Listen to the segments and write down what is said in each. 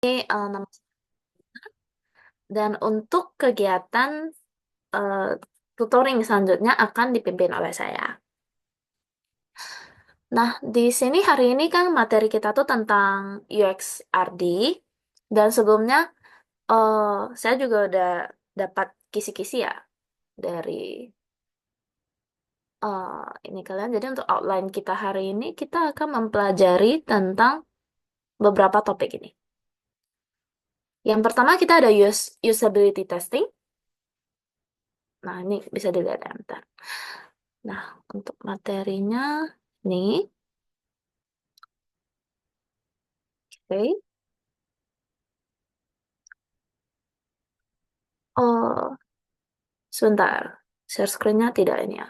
Nama dan untuk kegiatan eh, tutoring selanjutnya akan dipimpin oleh saya. Nah, di sini hari ini kan materi kita tuh tentang UX RD dan sebelumnya eh, saya juga udah dapat kisi-kisi ya dari ini kalian. Jadi untuk outline kita hari ini kita akan mempelajari tentang beberapa topik ini. Yang pertama kita ada usability testing. Nah, ini bisa dilihat ya, bentar. Nah, untuk materinya nih, oke. Oh, sebentar. Share screen-nya tidak ini ya.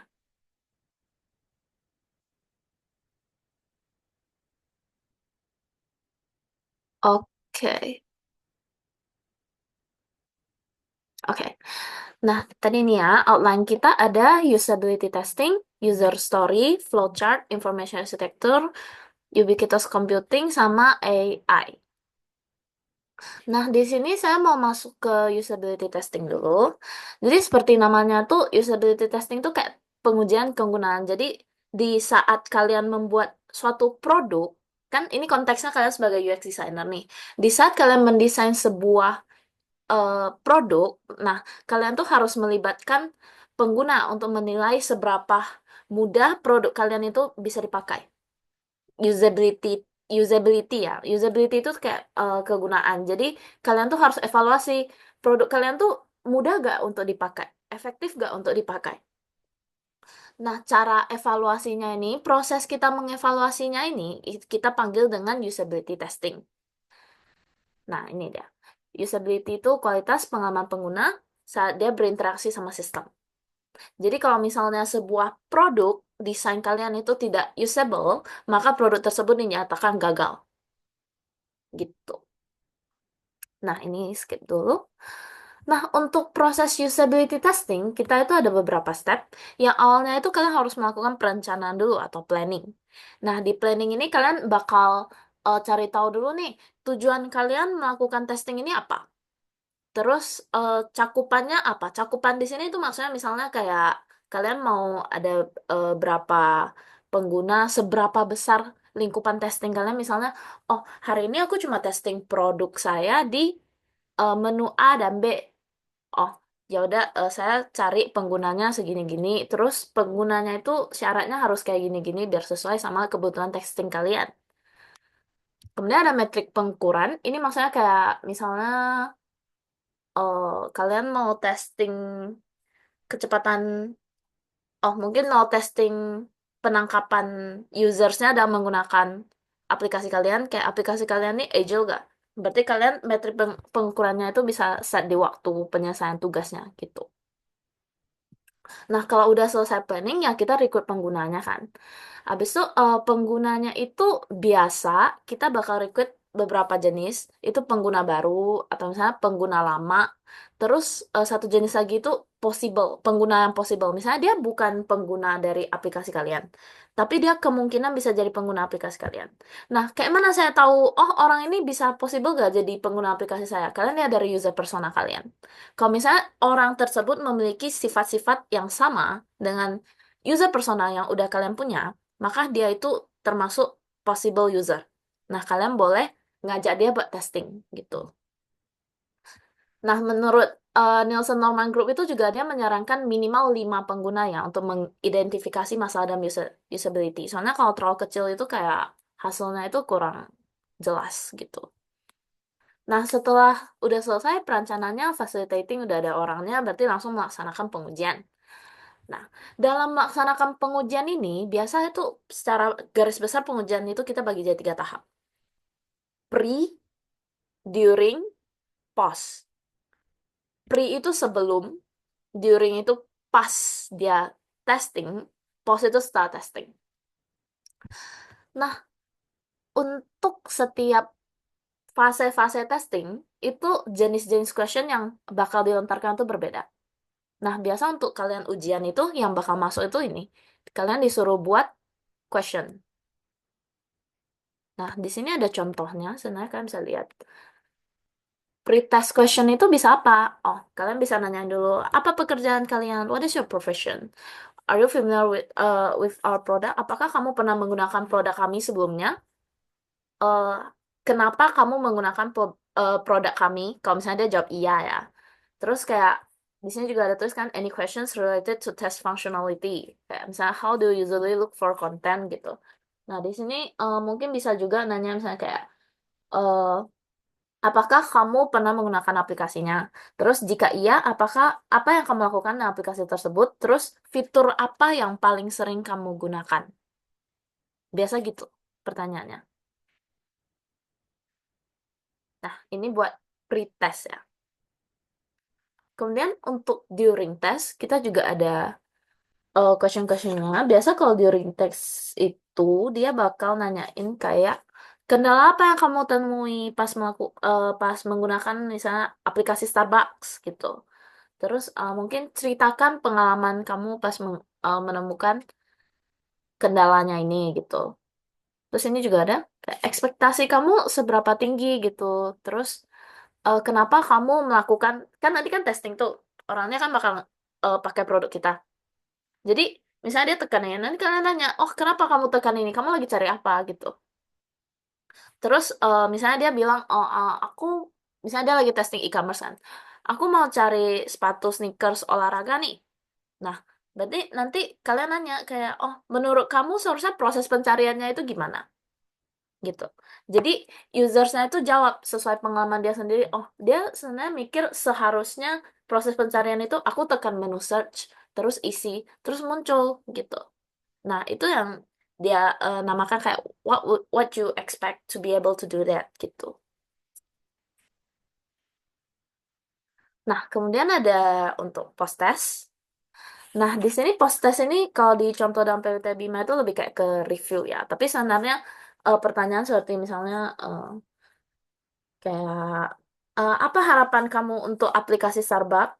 Oke, oke. Nah, tadi nih ya, outline kita ada usability testing, user story, flowchart, information architecture, ubiquitous computing, sama AI. Nah, di sini saya mau masuk ke usability testing dulu. Jadi seperti namanya tuh, usability testing tuh kayak pengujian penggunaan. Jadi di saat kalian membuat suatu produk, kan ini konteksnya kalian sebagai UX designer nih. Di saat kalian mendesain sebuah produk, nah kalian tuh harus melibatkan pengguna untuk menilai seberapa mudah produk kalian itu bisa dipakai. Usability usability ya, usability itu kayak kegunaan. Jadi kalian tuh harus evaluasi produk kalian tuh mudah gak untuk dipakai, efektif gak untuk dipakai. Nah, cara evaluasinya ini, proses kita mengevaluasinya ini kita panggil dengan usability testing. Nah, ini dia. Usability itu kualitas pengalaman pengguna saat dia berinteraksi sama sistem. Jadi kalau misalnya sebuah produk desain kalian itu tidak usable, maka produk tersebut dinyatakan gagal. Gitu. Nah, ini skip dulu. Nah, untuk proses usability testing, kita itu ada beberapa step. Yang awalnya itu kalian harus melakukan perencanaan dulu atau planning. Nah, di planning ini kalian bakal cari tahu dulu nih, tujuan kalian melakukan testing ini apa. Terus cakupannya apa? Cakupan di sini itu maksudnya misalnya kayak kalian mau ada berapa pengguna, seberapa besar lingkupan testing kalian. Misalnya, oh hari ini aku cuma testing produk saya di menu A dan B. Oh ya udah saya cari penggunanya segini-gini. Terus penggunanya itu syaratnya harus kayak gini-gini biar sesuai sama kebutuhan testing kalian. Kemudian ada metrik pengukuran. Ini maksudnya kayak misalnya kalian mau testing kecepatan, oh mungkin mau testing penangkapan usersnya dalam menggunakan aplikasi kalian, kayak aplikasi kalian ini agile gak? Berarti kalian metrik pengukurannya itu bisa set di waktu penyelesaian tugasnya gitu. Nah, kalau udah selesai planning, ya kita rekrut penggunanya kan. Habis itu penggunanya itu biasa kita bakal rekrut beberapa jenis. Itu pengguna baru atau misalnya pengguna lama. Terus satu jenis lagi itu possible, pengguna yang possible. Misalnya dia bukan pengguna dari aplikasi kalian, tapi dia kemungkinan bisa jadi pengguna aplikasi kalian. Nah, kayak mana saya tahu, oh orang ini bisa possible gak jadi pengguna aplikasi saya? Kalian lihat dari user persona kalian. Kalau misalnya orang tersebut memiliki sifat-sifat yang sama dengan user persona yang udah kalian punya, maka dia itu termasuk possible user. Nah, kalian boleh ngajak dia buat testing gitu. Nah, menurut Nielsen Norman Group itu juga dia menyarankan minimal 5 pengguna ya untuk mengidentifikasi masalah dalam usability. Soalnya kalau terlalu kecil itu kayak hasilnya itu kurang jelas gitu. Nah, setelah udah selesai perencanaannya, facilitating udah ada orangnya, berarti langsung melaksanakan pengujian. Nah, dalam melaksanakan pengujian ini, biasanya tuh secara garis besar pengujian itu kita bagi jadi 3 tahap. Pre, during, post. Pre itu sebelum, during itu pas dia testing, post itu setelah testing. Nah, untuk setiap fase-fase testing, itu jenis-jenis question yang bakal dilontarkan itu berbeda. Nah, biasa untuk kalian ujian itu yang bakal masuk itu ini. Kalian disuruh buat question. Nah, di sini ada contohnya, sebenarnya kalian bisa lihat. Pre-test question itu bisa apa? Oh, kalian bisa nanya dulu, apa pekerjaan kalian? What is your profession? Are you familiar with our product? Apakah kamu pernah menggunakan produk kami sebelumnya? eh Kenapa kamu menggunakan produk kami? Kalau misalnya dia jawab iya ya. Terus kayak di sini juga ada tulis kan any questions related to test functionality. Kayak misalnya how do you usually look for content gitu. Nah, di sini mungkin bisa juga nanya misalnya kayak eh apakah kamu pernah menggunakan aplikasinya? Terus jika iya, apakah apa yang kamu lakukan di aplikasi tersebut? Terus fitur apa yang paling sering kamu gunakan? Biasa gitu pertanyaannya. Nah, ini buat pre-test ya. Kemudian untuk during test, kita juga ada question-questionnya. Biasa kalau during test itu, dia bakal nanyain kayak, kendala apa yang kamu temui pas menggunakan misalnya aplikasi Starbucks gitu. Terus mungkin ceritakan pengalaman kamu pas menemukan kendalanya ini gitu. Terus ini juga ada kayak ekspektasi kamu seberapa tinggi gitu. Terus kenapa kamu melakukan, kan nanti kan testing tuh orangnya kan bakal pakai produk kita. Jadi misalnya dia tekan ya, nanti kalian nanya, oh kenapa kamu tekan ini? Kamu lagi cari apa gitu. Terus misalnya dia bilang, oh aku, misalnya dia lagi testing e-commerce kan. Aku mau cari sepatu sneakers olahraga nih. Nah, berarti nanti kalian nanya kayak, oh menurut kamu seharusnya proses pencariannya itu gimana? Gitu. Jadi usersnya itu jawab sesuai pengalaman dia sendiri. Oh, dia sebenarnya mikir seharusnya proses pencarian itu aku tekan menu search, terus isi, terus muncul gitu. Nah, itu yang dia namakan kayak what you expect to be able to do that gitu. Nah, kemudian ada untuk post test. Nah, di sini post test ini kalau di contoh dalam PPT Bima itu lebih kayak ke review ya. Tapi sebenarnya pertanyaan seperti misalnya kayak apa harapan kamu untuk aplikasi Starbucks?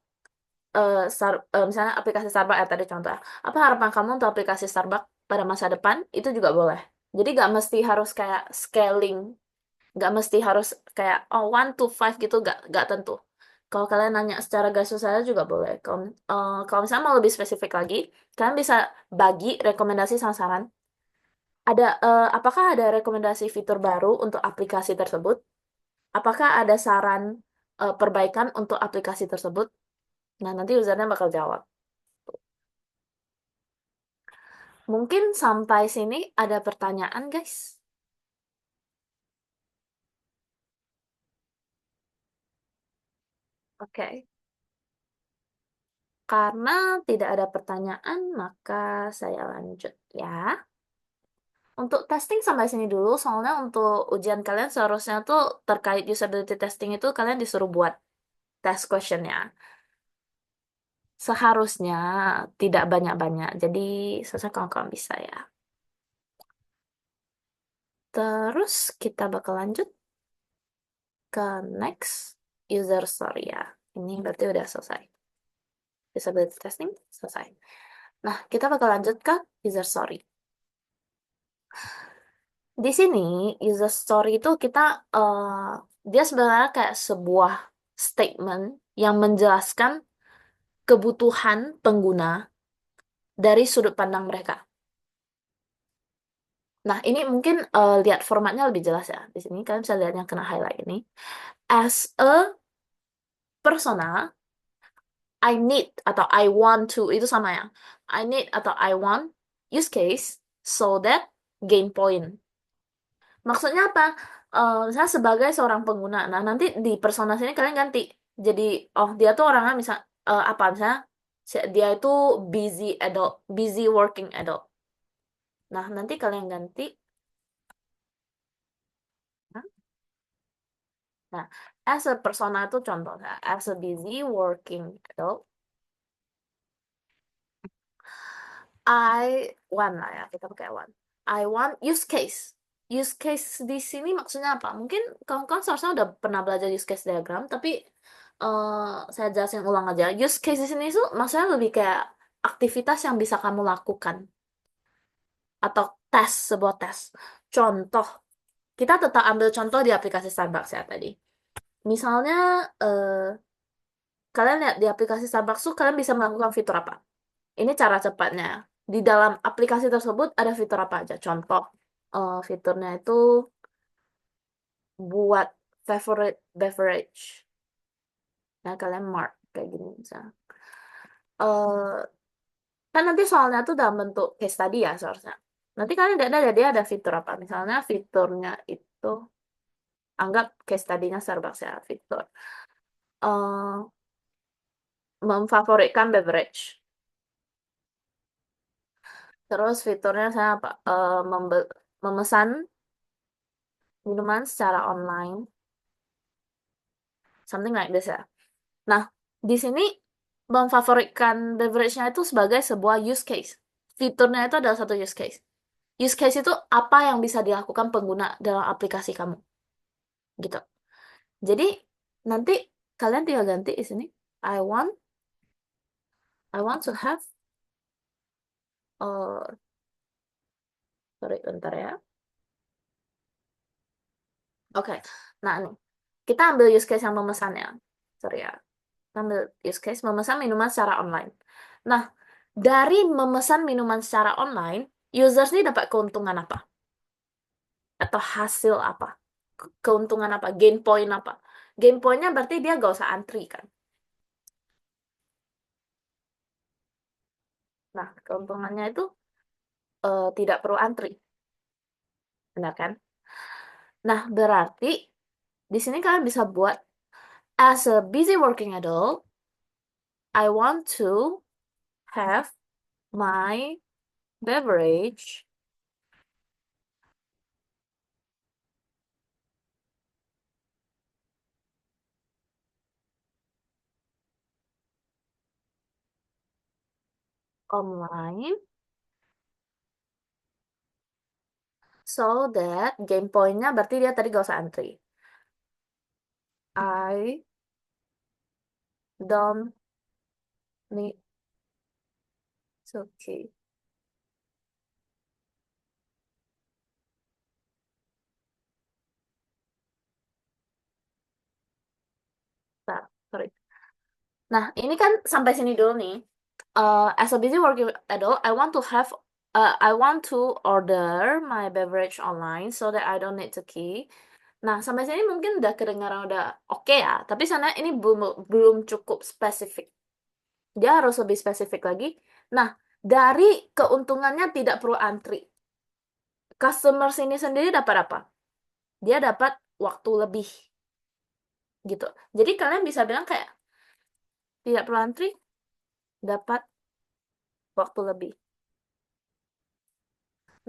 Misalnya aplikasi Starbucks ya tadi contoh. Apa harapan kamu untuk aplikasi Starbucks pada masa depan? Itu juga boleh. Jadi nggak mesti harus kayak scaling, nggak mesti harus kayak oh 1 to 5 gitu, nggak tentu. Kalau kalian nanya secara garis besar juga boleh. Kalau misalnya mau lebih spesifik lagi, kalian bisa bagi rekomendasi sama saran. Apakah ada rekomendasi fitur baru untuk aplikasi tersebut? Apakah ada saran perbaikan untuk aplikasi tersebut? Nah, nanti usernya bakal jawab. Mungkin sampai sini ada pertanyaan, guys. Oke. Karena tidak ada pertanyaan, maka saya lanjut ya. Untuk testing sampai sini dulu, soalnya untuk ujian kalian seharusnya tuh terkait usability testing itu kalian disuruh buat test questionnya. Seharusnya tidak banyak-banyak, jadi seharusnya kawan-kawan bisa ya. Terus kita bakal lanjut ke next user story ya. Ini berarti udah selesai. Usability testing selesai. Nah, kita bakal lanjut ke user story. Di sini user story itu kita dia sebenarnya kayak sebuah statement yang menjelaskan kebutuhan pengguna dari sudut pandang mereka. Nah, ini mungkin lihat formatnya lebih jelas ya. Di sini kalian bisa lihat yang kena highlight ini. As a persona, I need atau I want to itu sama ya. I need atau I want use case so that gain point. Maksudnya apa? Saya sebagai seorang pengguna. Nah, nanti di persona sini kalian ganti. Jadi, oh dia tuh orangnya apa misalnya dia itu busy adult, busy working adult. Nah, nanti kalian ganti. Nah, as a persona itu contohnya, as a busy working adult, I want lah ya, kita pakai want. I want use case. Use case di sini maksudnya apa? Mungkin kawan-kawan seharusnya udah pernah belajar use case diagram, tapi saya jelasin ulang aja. Use case di sini tuh maksudnya lebih kayak aktivitas yang bisa kamu lakukan atau tes, sebuah tes. Contoh, kita tetap ambil contoh di aplikasi Starbucks ya tadi. Misalnya, kalian lihat di aplikasi Starbucks tuh kalian bisa melakukan fitur apa? Ini cara cepatnya. Di dalam aplikasi tersebut ada fitur apa aja? Contoh, fiturnya itu buat favorite beverage. Nah, kalian mark kayak gini misalnya. Eh, kan nanti soalnya tuh dalam bentuk case study ya seharusnya. Nanti kalian lihat aja dia ada fitur apa. Misalnya fiturnya itu, anggap case study-nya Starbucks ya, fitur. eh memfavoritkan beverage. Terus fiturnya saya apa? Memesan minuman secara online, something like this ya. Nah, di sini memfavoritkan beverage-nya itu sebagai sebuah use case. Fiturnya itu adalah satu use case. Use case itu apa yang bisa dilakukan pengguna dalam aplikasi kamu, gitu. Jadi nanti kalian tinggal ganti di sini. I want I want to have sorry bentar ya. Oke. Nah, nih. Kita ambil use case yang memesan ya. Sorry ya. Kita ambil use case memesan minuman secara online. Nah, dari memesan minuman secara online, users ini dapat keuntungan apa? Atau hasil apa? Keuntungan apa? Gain point apa? Gain point-nya berarti dia gak usah antri kan? Nah, keuntungannya itu tidak perlu antri. Benar kan? Nah, berarti di sini kalian bisa buat as a busy working adult, I want to have my beverage online so that gain point-nya berarti dia tadi gak usah antri. I don't need, it's okay. Nah, sorry. Nah, ini kan sampai sini dulu nih. As a busy working adult, I want to order my beverage online so that I don't need to key. Nah, sampai sini mungkin udah kedengaran udah oke ya, tapi sana ini belum cukup spesifik. Dia harus lebih spesifik lagi. Nah, dari keuntungannya tidak perlu antri. Customer sini sendiri dapat apa? Dia dapat waktu lebih gitu. Jadi kalian bisa bilang kayak tidak perlu antri, dapat waktu lebih.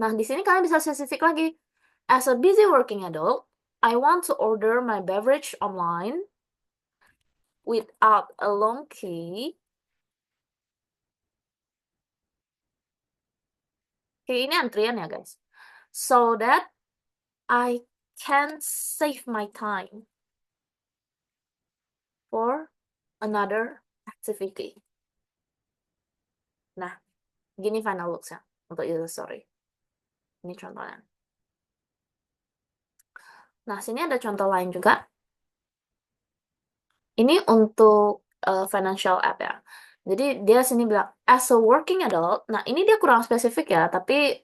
Nah, di sini kalian bisa spesifik lagi. As a busy working adult, I want to order my beverage online without a long queue. Oke, ini antrian ya, guys. So that I can save my time for another activity. Nah, gini final looks-nya untuk user story. Ini contohnya. Nah, sini ada contoh lain juga. Ini untuk financial app ya. Jadi dia sini bilang as a working adult. Nah, ini dia kurang spesifik ya, tapi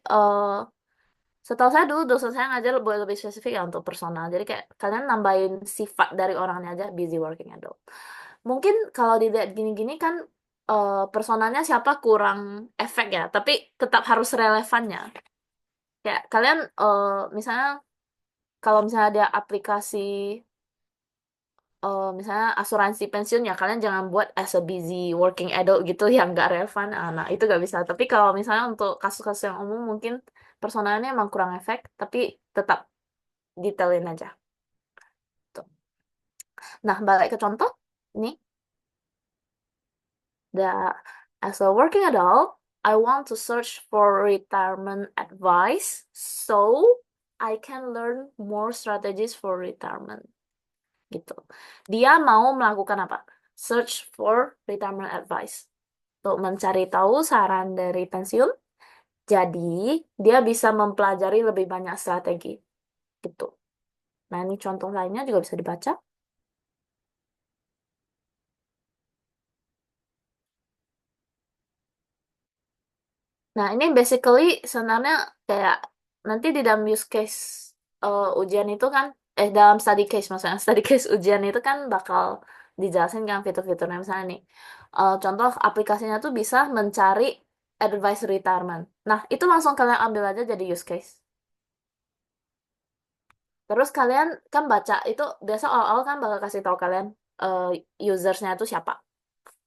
setahu saya dulu dosen saya ngajar boleh lebih spesifik ya untuk personal. Jadi kayak kalian nambahin sifat dari orangnya aja busy working adult. Mungkin kalau dilihat gini-gini kan personalnya siapa kurang efek ya, tapi tetap harus relevannya. Kayak kalian misalnya kalau misalnya ada aplikasi misalnya asuransi pensiun ya kalian jangan buat as a busy working adult gitu yang nggak relevan. Nah, itu nggak bisa. Tapi kalau misalnya untuk kasus-kasus yang umum mungkin personalnya emang kurang efek, tapi tetap detailin aja. Tuh. Nah, balik ke contoh. Nih, the as a working adult, I want to search for retirement advice so I can learn more strategies for retirement. Gitu. Dia mau melakukan apa? Search for retirement advice. Untuk mencari tahu saran dari pensiun. Jadi, dia bisa mempelajari lebih banyak strategi. Gitu. Nah, ini contoh lainnya juga bisa dibaca. Nah, ini basically sebenarnya kayak nanti di dalam use case ujian itu kan, dalam study case maksudnya, study case ujian itu kan bakal dijelasin kan fitur-fiturnya. Misalnya nih, contoh aplikasinya tuh bisa mencari advice retirement. Nah, itu langsung kalian ambil aja jadi use case. Terus kalian kan baca itu biasa awal-awal kan bakal kasih tahu kalian eh, usersnya itu siapa.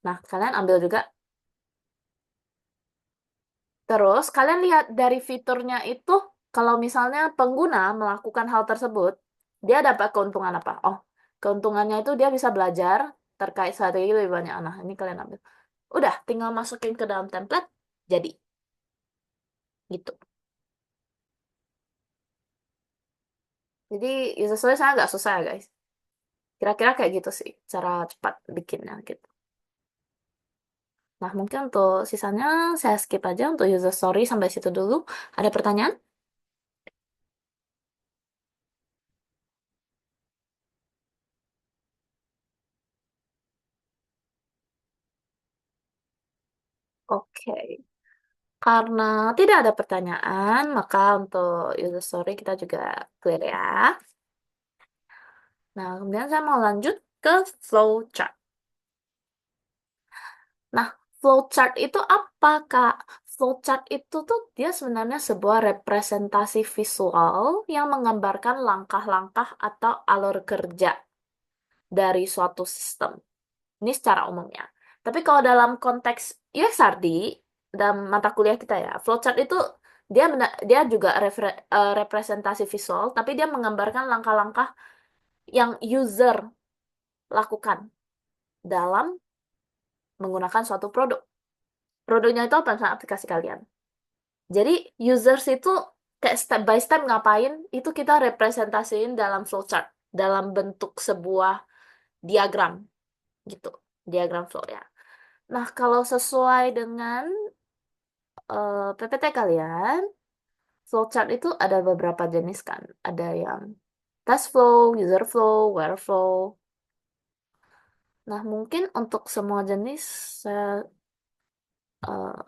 Nah, kalian ambil juga. Terus kalian lihat dari fiturnya itu, kalau misalnya pengguna melakukan hal tersebut, dia dapat keuntungan apa? Oh, keuntungannya itu dia bisa belajar terkait strategi lebih banyak. Nah, ini kalian ambil. Udah, tinggal masukin ke dalam template, jadi gitu. Jadi user story saya nggak susah ya guys. Kira-kira kayak gitu sih, cara cepat bikinnya gitu. Nah, mungkin untuk sisanya saya skip aja untuk user story sampai situ dulu. Ada pertanyaan? Oke. Karena tidak ada pertanyaan, maka untuk user story kita juga clear ya. Nah, kemudian saya mau lanjut ke flowchart. Nah, flowchart itu apa, Kak? Flowchart itu tuh dia sebenarnya sebuah representasi visual yang menggambarkan langkah-langkah atau alur kerja dari suatu sistem. Ini secara umumnya. Tapi kalau dalam konteks UXRD, dalam mata kuliah kita ya, flowchart itu dia juga representasi visual, tapi dia menggambarkan langkah-langkah yang user lakukan dalam menggunakan suatu produk. Produknya itu apa? Misalnya aplikasi kalian. Jadi users itu kayak step by step ngapain, itu kita representasiin dalam flowchart, dalam bentuk sebuah diagram gitu, diagram flow ya. Nah, kalau sesuai dengan PPT kalian, flowchart itu ada beberapa jenis kan. Ada yang task flow, user flow, where flow. Nah, mungkin untuk semua jenis saya eh,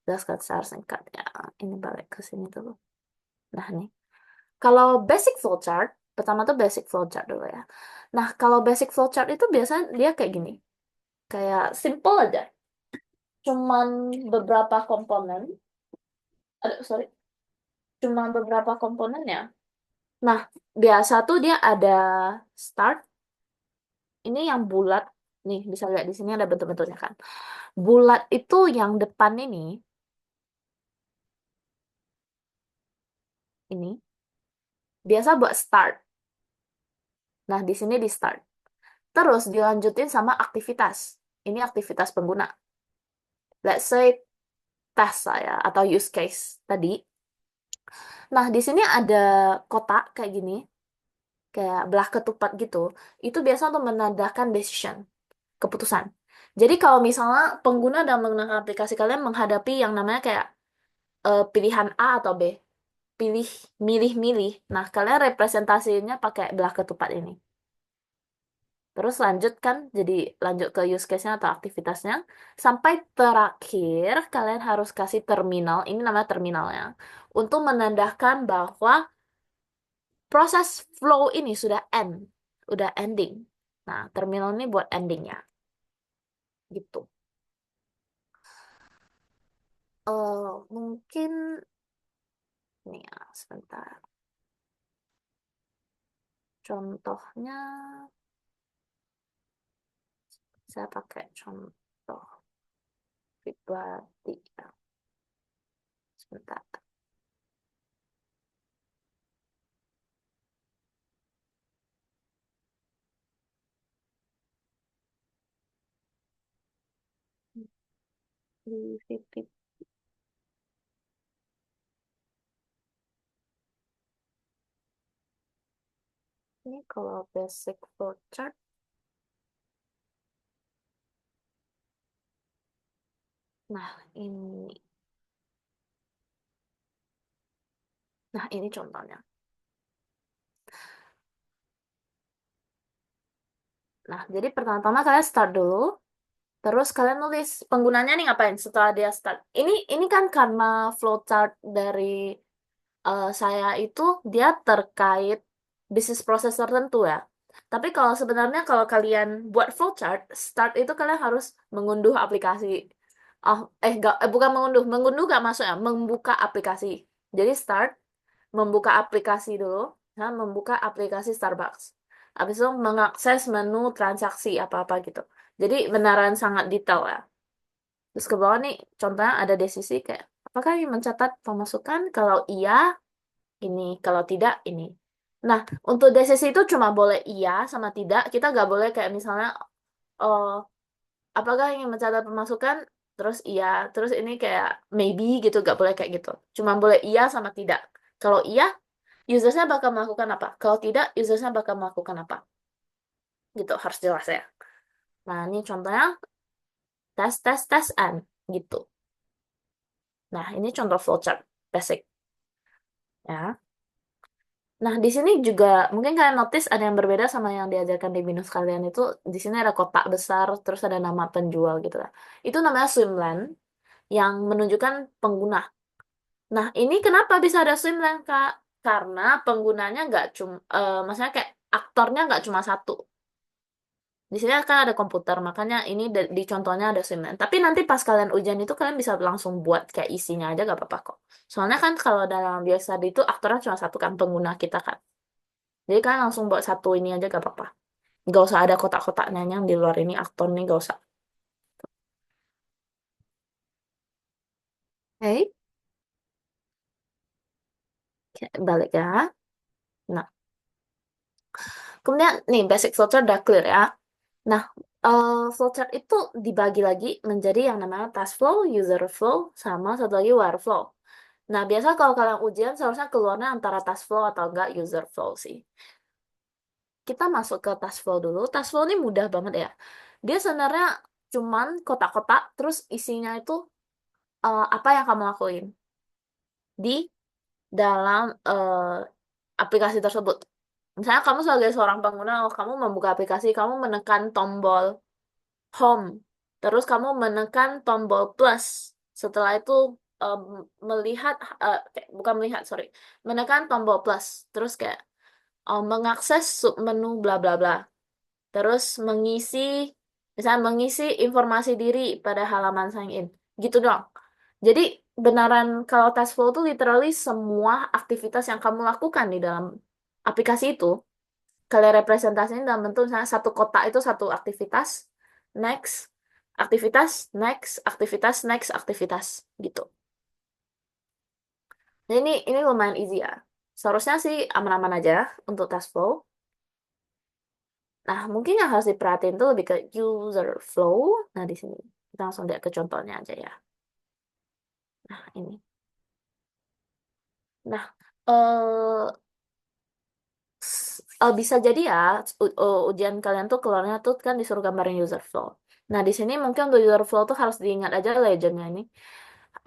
jelaskan secara singkat ya. Ini balik ke sini dulu. Nah, nih. Kalau basic flowchart, pertama tuh basic flowchart dulu ya. Nah, kalau basic flowchart itu biasanya dia kayak gini. Kayak simple aja. Cuman beberapa komponen. Aduh, sorry. Cuma beberapa komponen ya. Nah, biasa tuh dia ada start, ini yang bulat. Nih, bisa lihat di sini ada bentuk-bentuknya kan. Bulat itu yang depan ini biasa buat start. Nah, di sini di start. Terus dilanjutin sama aktivitas. Ini aktivitas pengguna. Let's say tes saya atau use case tadi. Nah, di sini ada kotak kayak gini, kayak belah ketupat gitu. Itu biasa untuk menandakan decision, keputusan. Jadi kalau misalnya pengguna dalam menggunakan aplikasi kalian menghadapi yang namanya kayak pilihan A atau B, pilih, milih-milih. Nah, kalian representasinya pakai belah ketupat ini. Terus lanjut kan, jadi lanjut ke use case-nya atau aktivitasnya. Sampai terakhir, kalian harus kasih terminal, ini namanya terminalnya, untuk menandakan bahwa proses flow ini sudah udah ending. Nah, terminal ini buat endingnya, gitu. Mungkin, nih ya, sebentar. Contohnya, saya pakai contoh pribadi ya. Sebentar. Di VP. Ini kalau basic flowchart, nah ini, nah ini contohnya. Nah, jadi pertama-tama kalian start dulu. Terus kalian nulis penggunanya nih ngapain setelah dia start. Ini kan karena flowchart dari saya itu dia terkait bisnis proses tertentu ya. Tapi kalau sebenarnya kalau kalian buat flowchart, start itu kalian harus mengunduh aplikasi. Bukan mengunduh, mengunduh gak masuk ya, membuka aplikasi. Jadi start, membuka aplikasi dulu, nah membuka aplikasi Starbucks. Habis itu mengakses menu transaksi apa-apa gitu. Jadi beneran sangat detail ya. Terus ke bawah nih, contohnya ada di sisi kayak, apakah ingin mencatat pemasukan? Kalau iya, ini. Kalau tidak, ini. Nah, untuk DCC itu cuma boleh iya sama tidak. Kita nggak boleh kayak misalnya, oh, apakah ingin mencatat pemasukan? Terus iya. Terus ini kayak maybe gitu. Nggak boleh kayak gitu. Cuma boleh iya sama tidak. Kalau iya, usersnya bakal melakukan apa? Kalau tidak, usersnya bakal melakukan apa? Gitu, harus jelas ya. Nah, ini contohnya tes, tes, tes, and. Gitu. Nah, ini contoh flowchart basic. Ya. Nah, di sini juga mungkin kalian notice ada yang berbeda sama yang diajarkan di binus kalian itu. Di sini ada kotak besar, terus ada nama penjual gitu lah. Itu namanya swimland yang menunjukkan pengguna. Nah, ini kenapa bisa ada swimland, Kak? Karena penggunanya nggak cuma, maksudnya kayak aktornya nggak cuma satu. Di sini kan ada komputer, makanya ini di contohnya ada swimland. Tapi nanti pas kalian ujian itu kalian bisa langsung buat kayak isinya aja gak apa-apa kok. Soalnya kan kalau dalam biasa itu aktornya cuma satu kan pengguna kita kan. Jadi kan langsung buat satu ini aja gak apa-apa. Gak usah ada kotak-kotaknya yang di luar ini aktor nih gak usah. Oke, balik ya. Nah, kemudian nih basic flowchart udah clear ya. Nah, flowchart itu dibagi lagi menjadi yang namanya task flow, user flow, sama satu lagi wire flow. Nah, biasa kalau kalian ujian seharusnya keluarnya antara task flow atau enggak user flow sih. Kita masuk ke task flow dulu. Task flow ini mudah banget ya. Dia sebenarnya cuman kotak-kotak, terus isinya itu apa yang kamu lakuin di dalam aplikasi tersebut. Misalnya kamu sebagai seorang pengguna, oh, kamu membuka aplikasi, kamu menekan tombol home, terus kamu menekan tombol plus. Setelah itu em, melihat, bukan melihat, sorry, menekan tombol plus, terus kayak mengakses submenu bla bla bla, terus mengisi, misalnya mengisi informasi diri pada halaman sign in, gitu dong. Jadi benaran kalau task flow itu literally semua aktivitas yang kamu lakukan di dalam aplikasi itu, kalian representasinya dalam bentuk misalnya satu kotak itu satu aktivitas, next, aktivitas, next, aktivitas, next, aktivitas, gitu. Jadi ini lumayan easy ya. Seharusnya sih aman-aman aja untuk task flow. Nah, mungkin yang harus diperhatiin tuh lebih ke user flow. Nah, di sini kita langsung lihat ke contohnya aja ya. Nah, ini. Nah, eh bisa jadi ya ujian kalian tuh keluarnya tuh kan disuruh gambarin user flow. Nah, di sini mungkin untuk user flow tuh harus diingat aja legendnya ini.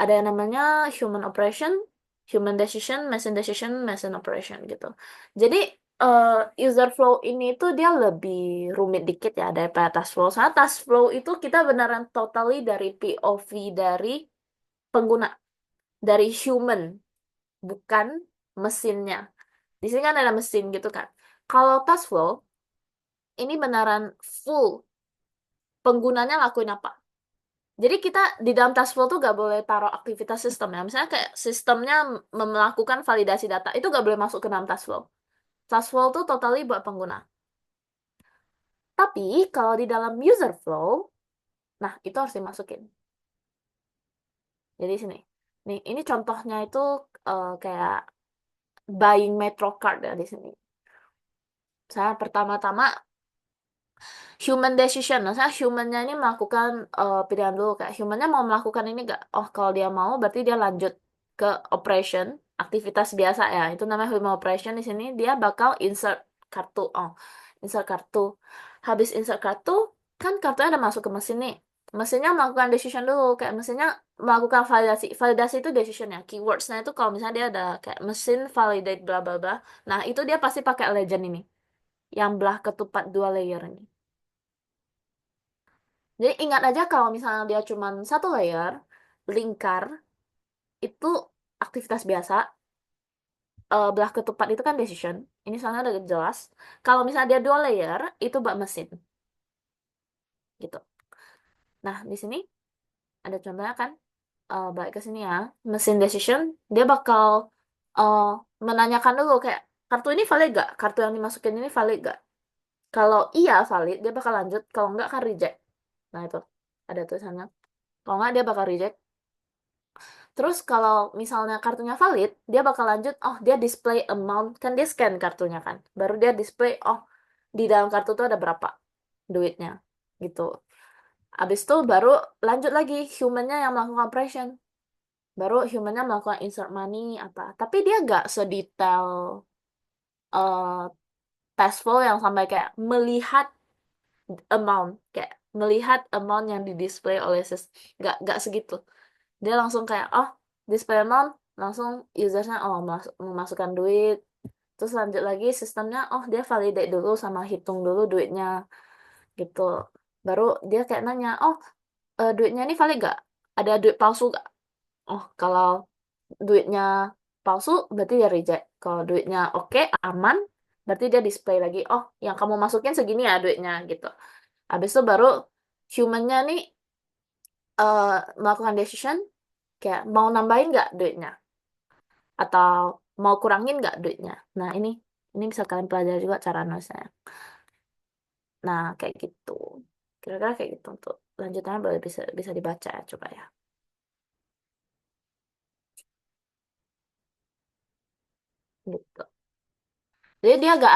Ada yang namanya human operation, human decision, machine operation gitu. Jadi eh, user flow ini tuh dia lebih rumit dikit ya daripada task flow. Soalnya task flow itu kita beneran totally dari POV dari pengguna, dari human, bukan mesinnya. Di sini kan ada mesin gitu kan. Kalau task flow, ini beneran full penggunanya lakuin apa. Jadi kita di dalam task flow tuh gak boleh taruh aktivitas sistem ya. Misalnya kayak sistemnya melakukan validasi data, itu gak boleh masuk ke dalam task flow. Task flow tuh totally buat pengguna. Tapi kalau di dalam user flow, nah itu harus dimasukin. Jadi sini. Nih, ini contohnya itu kayak buying Metro Card ya di sini. Saya pertama-tama human decision. Nah, humannya ini melakukan pilihan dulu kayak humannya mau melakukan ini nggak? Oh, kalau dia mau berarti dia lanjut ke operation, aktivitas biasa ya. Itu namanya human operation di sini dia bakal insert kartu. Oh, insert kartu. Habis insert kartu, kan kartunya ada masuk ke mesin nih. Mesinnya melakukan decision dulu, kayak mesinnya melakukan validasi. Validasi itu decision ya. Keywordsnya itu kalau misalnya dia ada kayak mesin validate bla bla bla. Nah, itu dia pasti pakai legend ini. Yang belah ketupat dua layer ini. Jadi ingat aja kalau misalnya dia cuma satu layer, lingkar, itu aktivitas biasa. Belah ketupat itu kan decision. Ini soalnya udah jelas. Kalau misalnya dia dua layer, itu bak mesin. Gitu. Nah, di sini ada contohnya kan. Balik ke sini ya. Mesin decision, dia bakal uh, menanyakan dulu kayak, kartu ini valid gak? Kartu yang dimasukin ini valid gak? Kalau iya valid, dia bakal lanjut. Kalau enggak kan reject. Nah itu, ada tulisannya. Kalau enggak dia bakal reject. Terus kalau misalnya kartunya valid, dia bakal lanjut, oh dia display amount, kan dia scan kartunya kan. Baru dia display, oh di dalam kartu tuh ada berapa duitnya, gitu. Abis itu baru lanjut lagi humannya yang melakukan operation. Baru humannya melakukan insert money apa. Tapi dia nggak sedetail uh, task flow yang sampai kayak melihat amount, kayak melihat amount yang di display oleh nggak segitu. Dia langsung kayak oh display amount, langsung usersnya oh memasukkan duit, terus lanjut lagi sistemnya oh dia validate dulu sama hitung dulu duitnya gitu. Baru dia kayak nanya oh duitnya ini valid gak, ada duit palsu gak. Oh kalau duitnya palsu berarti dia reject. Kalau duitnya oke aman berarti dia display lagi oh yang kamu masukin segini ya duitnya gitu. Habis itu baru humannya nih eh, melakukan decision kayak mau nambahin nggak duitnya atau mau kurangin nggak duitnya. Nah ini bisa kalian pelajari juga cara nulisnya. Nah kayak gitu. Kira-kira kayak gitu untuk lanjutannya boleh bisa bisa dibaca ya coba ya. Gitu. Jadi dia gak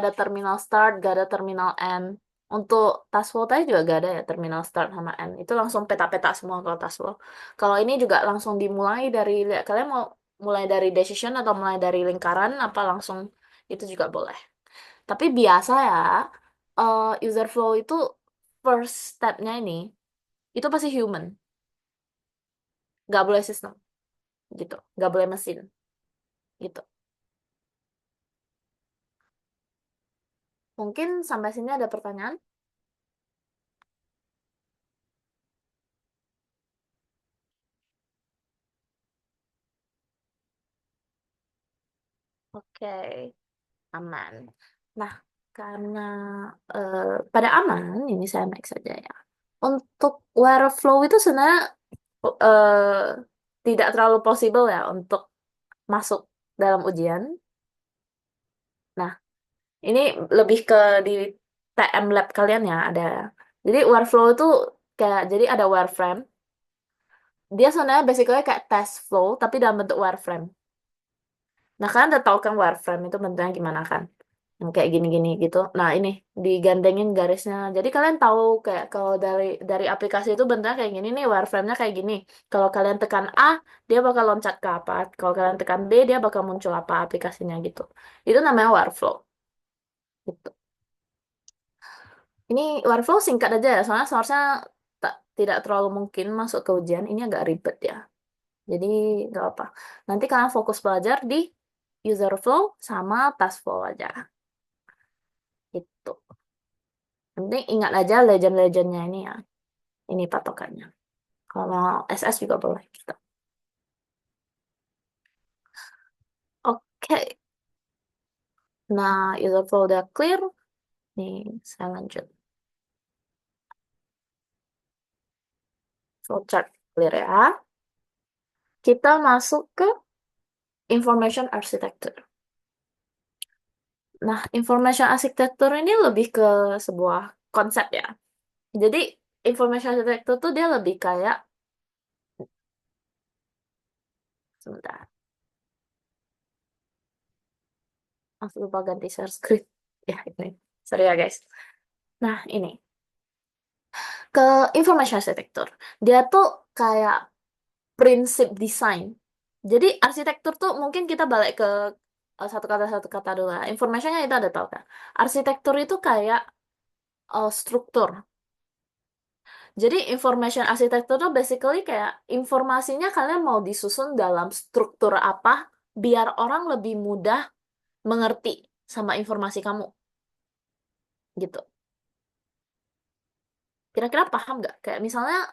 ada terminal start, gak ada terminal end. Untuk task flow tadi juga gak ada ya terminal start sama end. Itu langsung peta-peta semua kalau task flow. Kalau ini juga langsung dimulai dari kalian mau mulai dari decision atau mulai dari lingkaran apa langsung itu juga boleh. Tapi biasa ya user flow itu first stepnya ini itu pasti human, nggak boleh sistem gitu, nggak boleh mesin gitu. Mungkin sampai sini ada pertanyaan? Oke. Aman. Nah, karena eh, pada aman, ini saya next saja ya. Untuk Webflow itu sebenarnya eh, tidak terlalu possible ya untuk masuk dalam ujian. Nah, ini lebih ke di TM Lab kalian ya ada. Jadi Webflow itu kayak jadi ada wireframe. Dia sebenarnya basically kayak test flow tapi dalam bentuk wireframe. Nah, kalian udah tahu kan wireframe itu bentuknya gimana kan? Yang kayak gini-gini gitu. Nah, ini digandengin garisnya. Jadi kalian tahu kayak kalau dari aplikasi itu bentuknya kayak gini nih, wireframe-nya kayak gini. Kalau kalian tekan A, dia bakal loncat ke apa. Kalau kalian tekan B, dia bakal muncul apa aplikasinya gitu. Itu namanya workflow. Gitu. Ini workflow singkat aja ya, soalnya seharusnya tidak terlalu mungkin masuk ke ujian. Ini agak ribet ya. Jadi nggak apa. Nanti kalian fokus belajar di user flow sama task flow aja. Gitu. Yang penting ingat aja legend-legendnya ini ya. Ini patokannya. Kalau SS juga boleh kita. Oke. Nah, user flow udah clear. Nih, saya lanjut. Flowchart clear ya. Kita masuk ke information architecture. Nah, information architecture ini lebih ke sebuah konsep ya. Jadi, information architecture tuh dia lebih kayak, sebentar, aku lupa ganti share screen. Ya, ini. Sorry ya guys. Nah, ini. Ke information architecture. Dia tuh kayak prinsip desain. Jadi arsitektur tuh mungkin kita balik ke satu kata dulu ya. Informationnya itu ada tau kan? Arsitektur itu kayak struktur. Jadi information arsitektur tuh basically kayak informasinya kalian mau disusun dalam struktur apa biar orang lebih mudah mengerti sama informasi kamu gitu. Kira-kira paham nggak? Kayak misalnya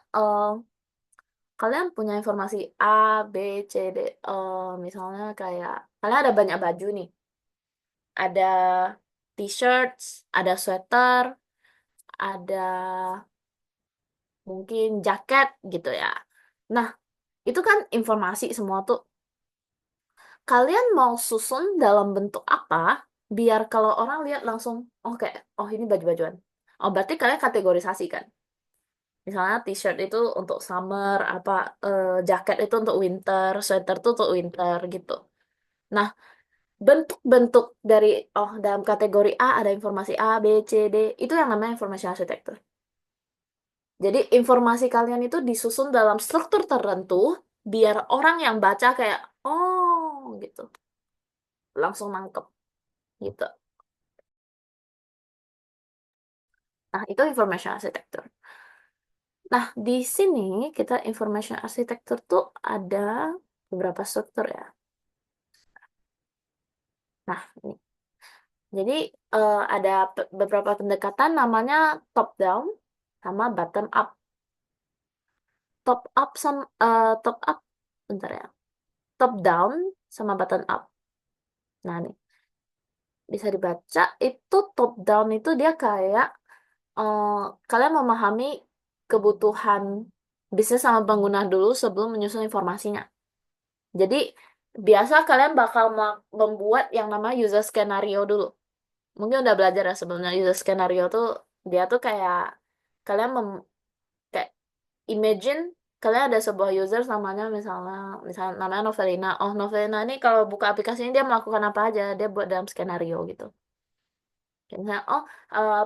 kalian punya informasi A, B, C, D. Misalnya kayak kalian ada banyak baju nih. Ada t-shirts, ada sweater, ada mungkin jaket gitu ya. Nah, itu kan informasi semua tuh. Kalian mau susun dalam bentuk apa biar kalau orang lihat langsung, oh kayak, oh ini baju-bajuan. Oh berarti kalian kategorisasi kan? Misalnya t-shirt itu untuk summer, apa jaket itu untuk winter, sweater itu untuk winter gitu. Nah, bentuk-bentuk dari dalam kategori A ada informasi A, B, C, D, itu yang namanya information architecture. Jadi informasi kalian itu disusun dalam struktur tertentu biar orang yang baca kayak oh gitu, langsung nangkep gitu. Nah, itu information architecture. Nah, di sini kita information architecture tuh ada beberapa struktur ya. Nah, ini. Jadi ada beberapa pendekatan namanya top down sama bottom up. Top up, bentar ya. Top down sama bottom up. Nah, nih bisa dibaca itu top down itu dia kayak eh, kalian memahami kebutuhan bisnis sama pengguna dulu sebelum menyusun informasinya. Jadi biasa kalian bakal membuat yang namanya user scenario dulu. Mungkin udah belajar ya sebelumnya user scenario tuh dia tuh kayak kalian kayak imagine kalian ada sebuah user namanya misalnya namanya Novelina. Oh, Novelina ini kalau buka aplikasi ini dia melakukan apa aja? Dia buat dalam skenario gitu. Kayak misalnya,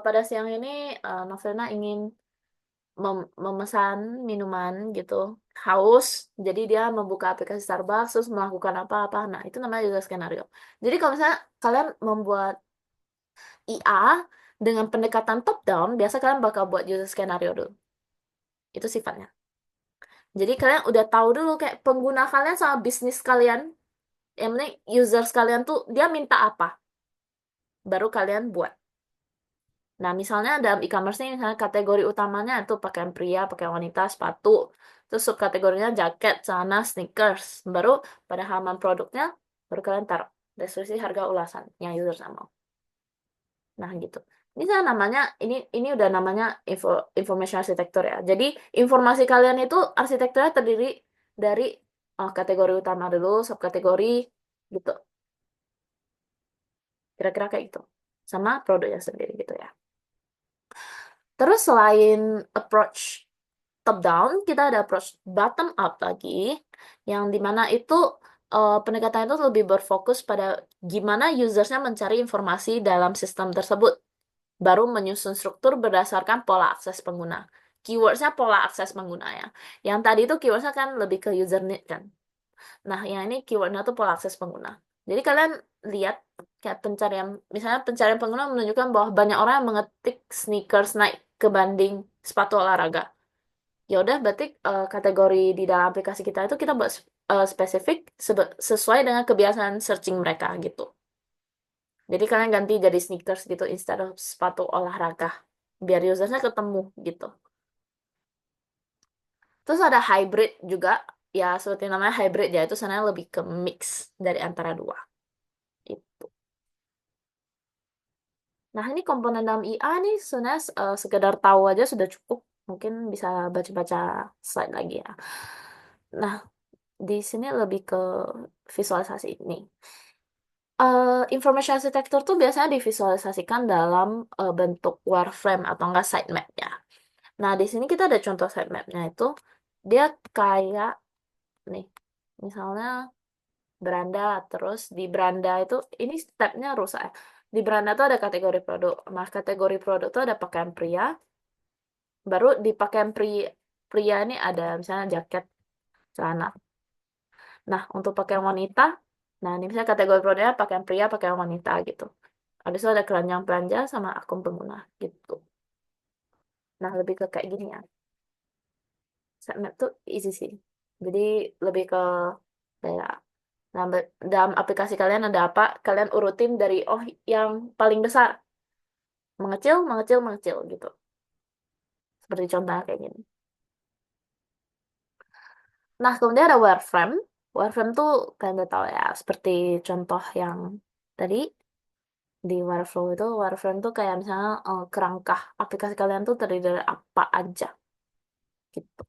pada siang ini Novelina ingin memesan minuman gitu, haus, jadi dia membuka aplikasi Starbucks terus melakukan apa-apa. Nah, itu namanya user skenario. Jadi kalau misalnya kalian membuat IA dengan pendekatan top down, biasa kalian bakal buat user skenario dulu. Itu sifatnya. Jadi kalian udah tahu dulu kayak pengguna kalian sama bisnis kalian, yang penting user kalian tuh dia minta apa, baru kalian buat. Nah, misalnya dalam e-commerce ini, misalnya kategori utamanya itu pakaian pria, pakaian wanita, sepatu. Terus subkategorinya jaket, celana, sneakers. Baru pada halaman produknya, baru kalian taruh deskripsi harga ulasan yang user sama. Nah, gitu. Ini saya namanya, ini udah namanya information architecture ya. Jadi, informasi kalian itu arsitekturnya terdiri dari kategori utama dulu, subkategori, gitu. Kira-kira kayak gitu. Sama produknya sendiri gitu ya. Terus selain approach top down, kita ada approach bottom up lagi, yang dimana itu pendekatan itu lebih berfokus pada gimana usersnya mencari informasi dalam sistem tersebut, baru menyusun struktur berdasarkan pola akses pengguna. Keywordsnya pola akses pengguna ya. Yang tadi itu keywordsnya kan lebih ke user need kan. Nah, yang ini keywordnya tuh pola akses pengguna. Jadi kalian lihat kayak pencarian, misalnya pencarian pengguna menunjukkan bahwa banyak orang yang mengetik sneakers naik kebanding sepatu olahraga. Ya udah berarti kategori di dalam aplikasi kita itu kita buat spesifik sesuai dengan kebiasaan searching mereka gitu. Jadi kalian ganti jadi sneakers gitu instead of sepatu olahraga biar usersnya ketemu gitu. Terus ada hybrid juga, ya seperti namanya hybrid ya itu sebenarnya lebih ke mix dari antara dua itu. Nah ini komponen dalam IA nih sebenarnya sekedar tahu aja sudah cukup. Mungkin bisa baca-baca slide lagi ya. Nah di sini lebih ke visualisasi ini. Information architecture tuh biasanya divisualisasikan dalam bentuk wireframe atau enggak sitemap ya. Nah, di sini kita ada contoh sitemapnya itu. Dia kayak nih, misalnya beranda, terus di beranda itu, ini stepnya rusak ya. Di beranda tuh ada kategori produk. Nah, kategori produk tuh ada pakaian pria, baru di pakaian pria ini ada misalnya jaket, celana. Nah, untuk pakaian wanita, nah ini misalnya kategori produknya pakaian pria, pakaian wanita gitu. Habis itu ada keranjang belanja sama akun pengguna gitu. Nah, lebih ke kayak gini ya. Sitemap tuh easy sih. Jadi lebih ke kayak dalam aplikasi kalian ada apa, kalian urutin dari yang paling besar, mengecil, mengecil, mengecil gitu. Seperti contoh kayak gini. Nah, kemudian ada wireframe. Wireframe tuh kalian udah tahu ya, seperti contoh yang tadi di Wireflow itu, wireframe tuh kayak misalnya kerangka aplikasi kalian tuh terdiri dari apa aja gitu.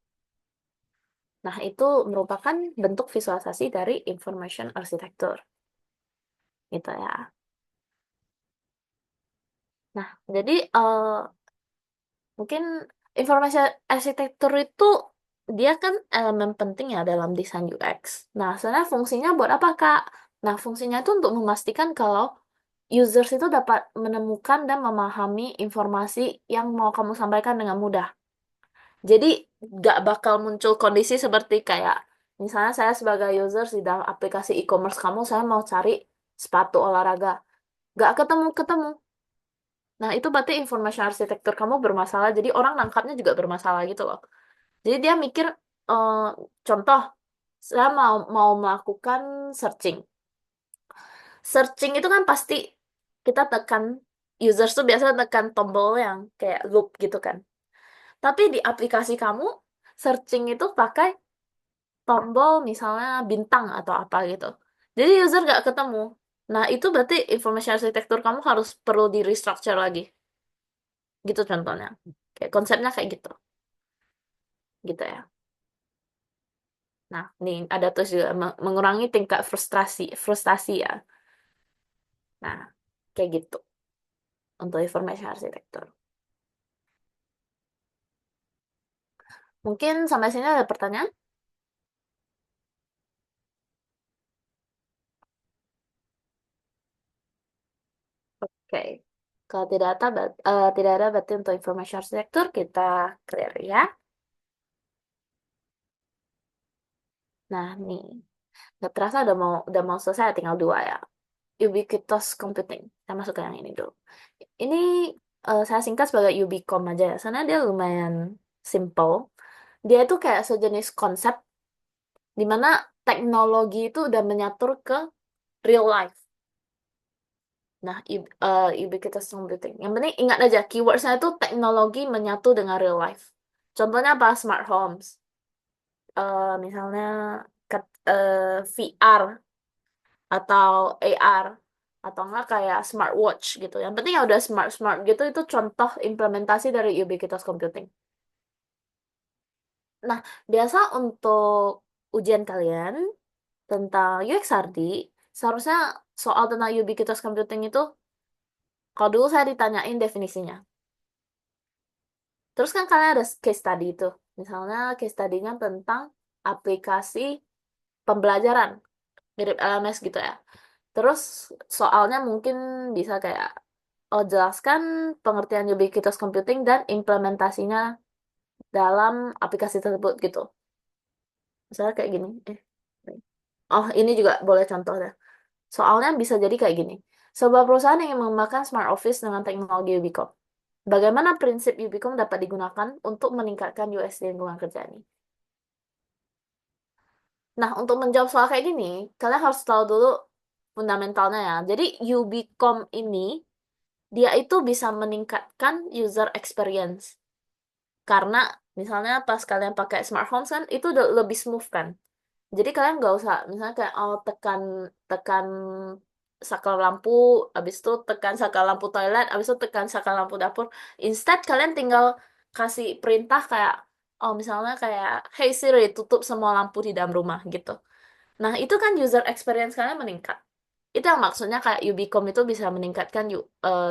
Nah, itu merupakan bentuk visualisasi dari information architecture gitu ya. Nah, jadi mungkin informasi arsitektur itu dia kan elemen penting ya dalam desain UX. Nah, sebenarnya fungsinya buat apa, Kak? Nah, fungsinya itu untuk memastikan kalau users itu dapat menemukan dan memahami informasi yang mau kamu sampaikan dengan mudah. Jadi, nggak bakal muncul kondisi seperti kayak, misalnya saya sebagai user di dalam aplikasi e-commerce kamu, saya mau cari sepatu olahraga. Nggak ketemu-ketemu. Nah, itu berarti information architecture kamu bermasalah, jadi orang nangkapnya juga bermasalah gitu loh. Jadi dia mikir, eh, contoh, saya mau mau melakukan searching. Searching itu kan pasti kita tekan, users tuh biasanya tekan tombol yang kayak loop gitu kan. Tapi di aplikasi kamu, searching itu pakai tombol misalnya bintang atau apa gitu. Jadi user nggak ketemu. Nah, itu berarti information architecture kamu harus perlu di restructure lagi. Gitu contohnya. Kayak konsepnya kayak gitu. Gitu ya. Nah, nih ada terus juga mengurangi tingkat frustasi ya. Nah, kayak gitu untuk information architecture. Mungkin sampai sini ada pertanyaan? Oke. Kalau tidak ada berarti untuk information architecture kita clear ya. Nah, nih. Nggak terasa udah mau selesai, tinggal dua ya. Ubiquitous Computing. Saya masuk ke yang ini dulu. Ini saya singkat sebagai Ubicom aja ya. Soalnya dia lumayan simple. Dia itu kayak sejenis konsep di mana teknologi itu udah menyatur ke real life. Nah, ubiquitous computing. Yang penting ingat aja, keywordsnya itu teknologi menyatu dengan real life. Contohnya apa? Smart homes. Misalnya VR atau AR. Atau enggak kayak smartwatch gitu. Yang penting ya udah smart-smart gitu, itu contoh implementasi dari ubiquitous computing. Nah, biasa untuk ujian kalian tentang UXRD, seharusnya soal tentang ubiquitous computing itu, kalau dulu saya ditanyain definisinya. Terus kan kalian ada case study itu. Misalnya case study-nya tentang aplikasi pembelajaran, mirip LMS gitu ya. Terus soalnya mungkin bisa kayak, oh jelaskan pengertian ubiquitous computing dan implementasinya dalam aplikasi tersebut gitu. Misalnya kayak gini. Oh, ini juga boleh contoh deh. Soalnya bisa jadi kayak gini. Sebuah perusahaan yang mengembangkan smart office dengan teknologi Ubicom. Bagaimana prinsip Ubicom dapat digunakan untuk meningkatkan UX di lingkungan kerja ini? Nah, untuk menjawab soal kayak gini, kalian harus tahu dulu fundamentalnya ya. Jadi, Ubicom ini, dia itu bisa meningkatkan user experience. Karena, misalnya pas kalian pakai smart home kan, itu udah lebih smooth kan. Jadi kalian nggak usah, misalnya kayak tekan tekan saklar lampu, habis itu tekan saklar lampu toilet, habis itu tekan saklar lampu dapur. Instead kalian tinggal kasih perintah kayak, oh misalnya kayak, hey Siri, tutup semua lampu di dalam rumah gitu. Nah itu kan user experience kalian meningkat. Itu yang maksudnya kayak Ubicom itu bisa meningkatkan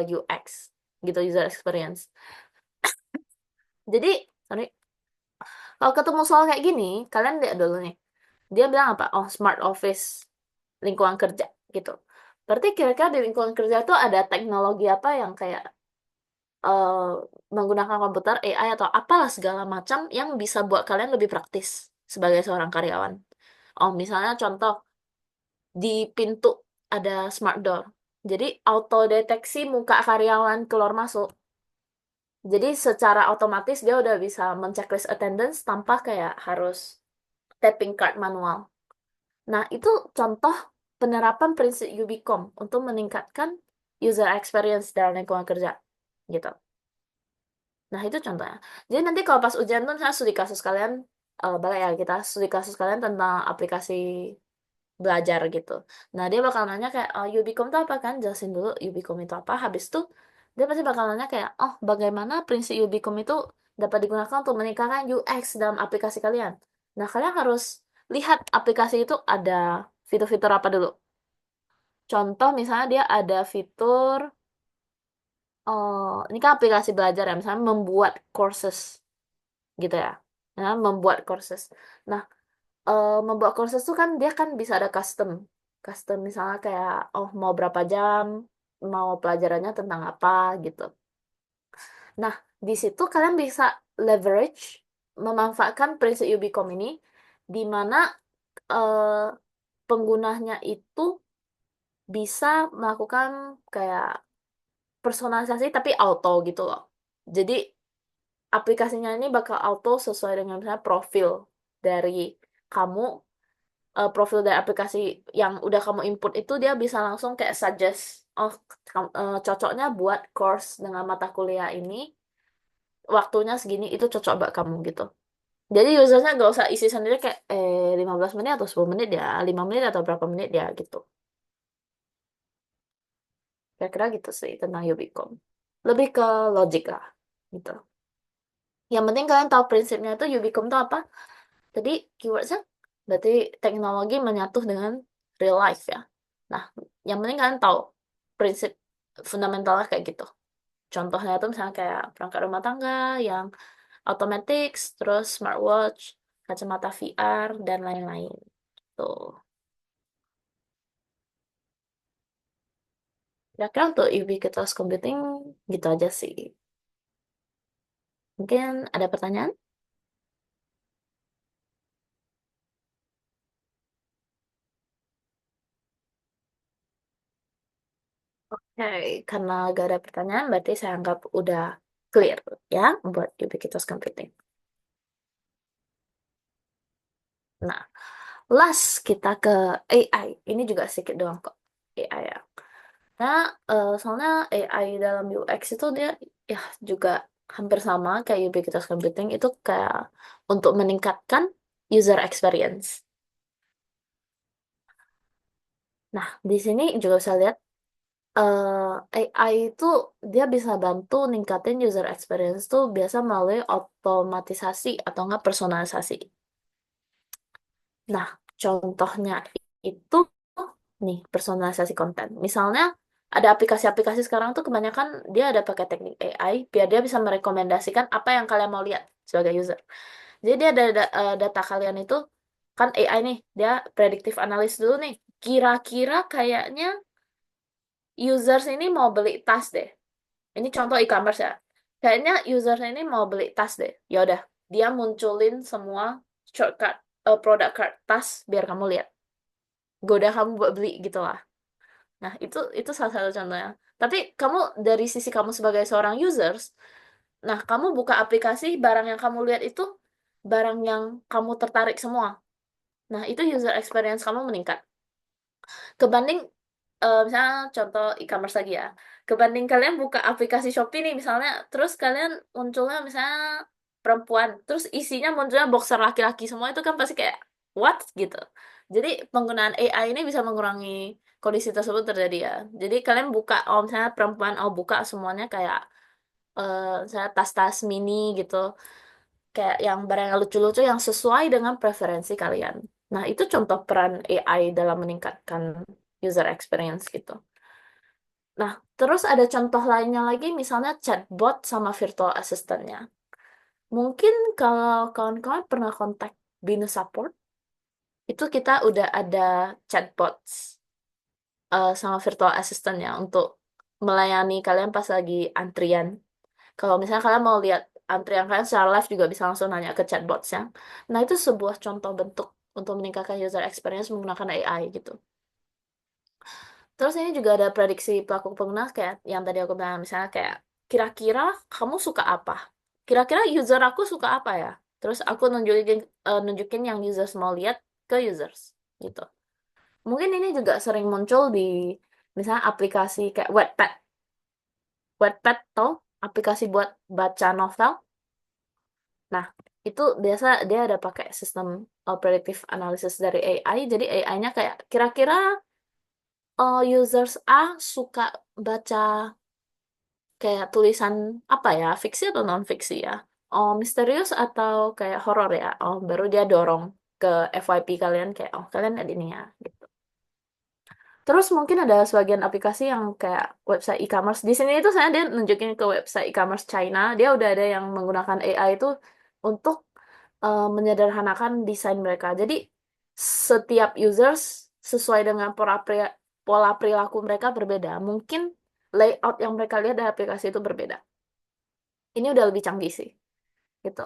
UX gitu, user experience. Jadi, sorry, kalau ketemu soal kayak gini, kalian lihat dulu nih. Dia bilang apa? Oh, smart office, lingkungan kerja gitu. Berarti kira-kira di lingkungan kerja itu ada teknologi apa yang kayak eh, menggunakan komputer, AI atau apalah segala macam yang bisa buat kalian lebih praktis sebagai seorang karyawan. Oh, misalnya contoh di pintu ada smart door. Jadi auto deteksi muka karyawan keluar masuk. Jadi secara otomatis dia udah bisa men-checklist attendance tanpa kayak harus tapping card manual. Nah, itu contoh penerapan prinsip Ubicom untuk meningkatkan user experience dalam lingkungan kerja. Gitu. Nah, itu contohnya. Jadi nanti kalau pas ujian tuh saya studi kasus kalian, balik ya kita studi kasus kalian tentang aplikasi belajar gitu. Nah, dia bakal nanya kayak, oh, Ubicom itu apa kan? Jelasin dulu Ubicom itu apa. Habis itu, dia pasti bakal nanya kayak, oh, bagaimana prinsip Ubicom itu dapat digunakan untuk meningkatkan UX dalam aplikasi kalian. Nah, kalian harus lihat aplikasi itu ada fitur-fitur apa dulu. Contoh, misalnya dia ada fitur, ini kan aplikasi belajar ya, misalnya membuat courses gitu ya. Nah, membuat courses. Nah, membuat courses tuh kan dia kan bisa ada custom. Custom misalnya kayak oh mau berapa jam, mau pelajarannya tentang apa gitu. Nah, di situ kalian bisa leverage memanfaatkan prinsip Ubicom ini di mana eh, penggunanya itu bisa melakukan kayak personalisasi tapi auto gitu loh. Jadi aplikasinya ini bakal auto sesuai dengan misalnya profil dari kamu, profil dari aplikasi yang udah kamu input itu dia bisa langsung kayak suggest, oh cocoknya buat course dengan mata kuliah ini, waktunya segini itu cocok buat kamu gitu. Jadi usernya nggak usah isi sendiri kayak 15 menit atau 10 menit ya, 5 menit atau berapa menit ya gitu. Kira-kira gitu sih tentang Ubicom. Lebih ke logik lah gitu. Yang penting kalian tahu prinsipnya itu Ubicom itu apa. Tadi keywordsnya berarti teknologi menyatu dengan real life ya. Nah, yang penting kalian tahu prinsip fundamentalnya kayak gitu. Contohnya itu misalnya kayak perangkat rumah tangga yang automatics, terus smartwatch, kacamata VR, dan lain-lain. Tuh. Kira-kira untuk ubiquitous computing gitu aja sih. Mungkin ada pertanyaan? Oke, karena gak ada pertanyaan, berarti saya anggap udah clear ya buat ubiquitous computing. Nah, last kita ke AI. Ini juga sedikit doang kok. AI ya. Nah, soalnya AI dalam UX itu dia ya juga hampir sama kayak ubiquitous computing itu kayak untuk meningkatkan user experience. Nah, di sini juga bisa lihat AI itu dia bisa bantu ningkatin user experience tuh biasa melalui otomatisasi atau enggak personalisasi. Nah, contohnya itu nih personalisasi konten. Misalnya ada aplikasi-aplikasi sekarang tuh kebanyakan dia ada pakai teknik AI biar dia bisa merekomendasikan apa yang kalian mau lihat sebagai user. Jadi dia ada data kalian itu kan AI nih, dia predictive analysis dulu nih. Kira-kira kayaknya users ini mau beli tas deh. Ini contoh e-commerce ya. Kayaknya users ini mau beli tas deh. Ya udah, dia munculin semua shortcut produk cart tas biar kamu lihat. Goda kamu buat beli gitu lah. Nah, itu salah satu contohnya. Tapi kamu dari sisi kamu sebagai seorang users, nah kamu buka aplikasi, barang yang kamu lihat itu barang yang kamu tertarik semua. Nah, itu user experience kamu meningkat. Kebanding misalnya contoh e-commerce lagi ya. Kebanding kalian buka aplikasi Shopee nih misalnya, terus kalian munculnya misalnya perempuan, terus isinya munculnya boxer laki-laki semua itu kan pasti kayak what gitu. Jadi penggunaan AI ini bisa mengurangi kondisi tersebut terjadi ya. Jadi kalian buka oh misalnya perempuan oh buka semuanya kayak misalnya tas-tas mini gitu, kayak yang barang yang lucu-lucu yang sesuai dengan preferensi kalian. Nah, itu contoh peran AI dalam meningkatkan user experience gitu. Nah, terus ada contoh lainnya lagi, misalnya chatbot sama virtual assistant-nya. Mungkin kalau kawan-kawan pernah kontak Binus Support, itu kita udah ada chatbots sama virtual assistant-nya untuk melayani kalian pas lagi antrian. Kalau misalnya kalian mau lihat antrian kalian secara live juga bisa langsung nanya ke chatbots-nya. Nah, itu sebuah contoh bentuk untuk meningkatkan user experience menggunakan AI gitu. Terus ini juga ada prediksi pelaku pengguna kayak yang tadi aku bilang misalnya kayak kira-kira kamu suka apa? Kira-kira user aku suka apa ya? Terus aku nunjukin yang users mau lihat ke users gitu. Mungkin ini juga sering muncul di misalnya aplikasi kayak Wattpad. Wattpad toh? aplikasi buat baca novel. Nah, itu biasa dia ada pakai sistem predictive analysis dari AI. Jadi AI-nya kayak kira-kira users A suka baca kayak tulisan apa ya, fiksi atau non fiksi ya? Oh, misterius atau kayak horor ya? Oh, baru dia dorong ke FYP kalian kayak oh kalian lihat ini ya gitu. Terus mungkin ada sebagian aplikasi yang kayak website e-commerce. Di sini itu saya dia nunjukin ke website e-commerce China, dia udah ada yang menggunakan AI itu untuk menyederhanakan desain mereka. Jadi setiap users sesuai dengan pola perilaku mereka berbeda. Mungkin layout yang mereka lihat dari aplikasi itu berbeda. Ini udah lebih canggih sih, gitu.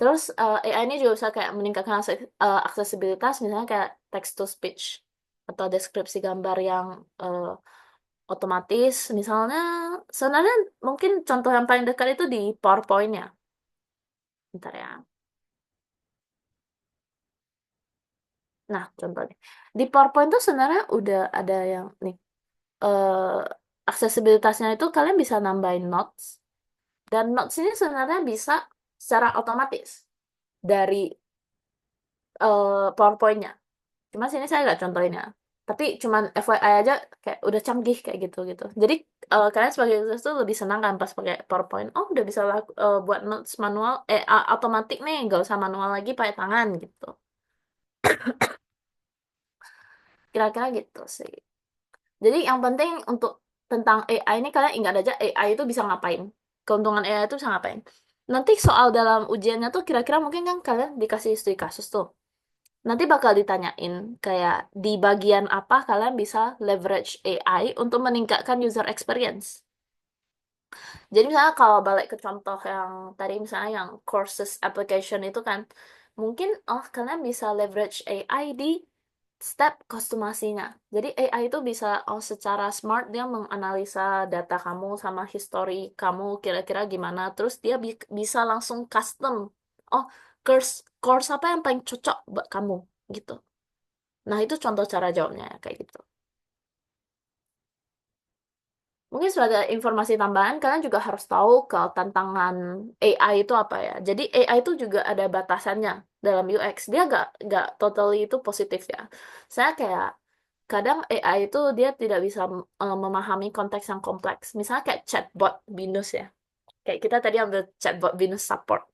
Terus AI ini juga bisa kayak meningkatkan aksesibilitas, misalnya kayak text to speech atau deskripsi gambar yang eh, otomatis. Misalnya, sebenarnya mungkin contoh yang paling dekat itu di PowerPoint ya. Bentar ya. Nah, contohnya. Di PowerPoint tuh sebenarnya udah ada yang nih. Aksesibilitasnya itu kalian bisa nambahin notes. Dan notes ini sebenarnya bisa secara otomatis dari PowerPoint-nya. Cuma sini saya nggak contohin ya. Tapi cuman FYI aja kayak udah canggih kayak gitu gitu. Jadi kalian sebagai users tuh lebih senang kan pas pakai PowerPoint. Oh udah bisa buat notes manual, otomatis nih, nggak usah manual lagi pakai tangan gitu. Kira-kira gitu sih. Jadi yang penting untuk tentang AI ini kalian ingat aja AI itu bisa ngapain. Keuntungan AI itu bisa ngapain. Nanti soal dalam ujiannya tuh kira-kira mungkin kan kalian dikasih studi kasus tuh. Nanti bakal ditanyain kayak di bagian apa kalian bisa leverage AI untuk meningkatkan user experience. Jadi misalnya kalau balik ke contoh yang tadi misalnya yang courses application itu kan mungkin oh kalian bisa leverage AI di step kostumasinya. Jadi AI itu bisa oh secara smart dia menganalisa data kamu sama history kamu kira-kira gimana terus dia bisa langsung custom. Oh, course course apa yang paling cocok buat kamu gitu. Nah, itu contoh cara jawabnya kayak gitu. Mungkin sebagai informasi tambahan, kalian juga harus tahu kalau tantangan AI itu apa ya. Jadi AI itu juga ada batasannya dalam UX. Dia nggak totally itu positif ya. Saya kayak kadang AI itu dia tidak bisa memahami konteks yang kompleks. Misalnya kayak chatbot Binus ya. Kayak kita tadi ambil chatbot Binus support.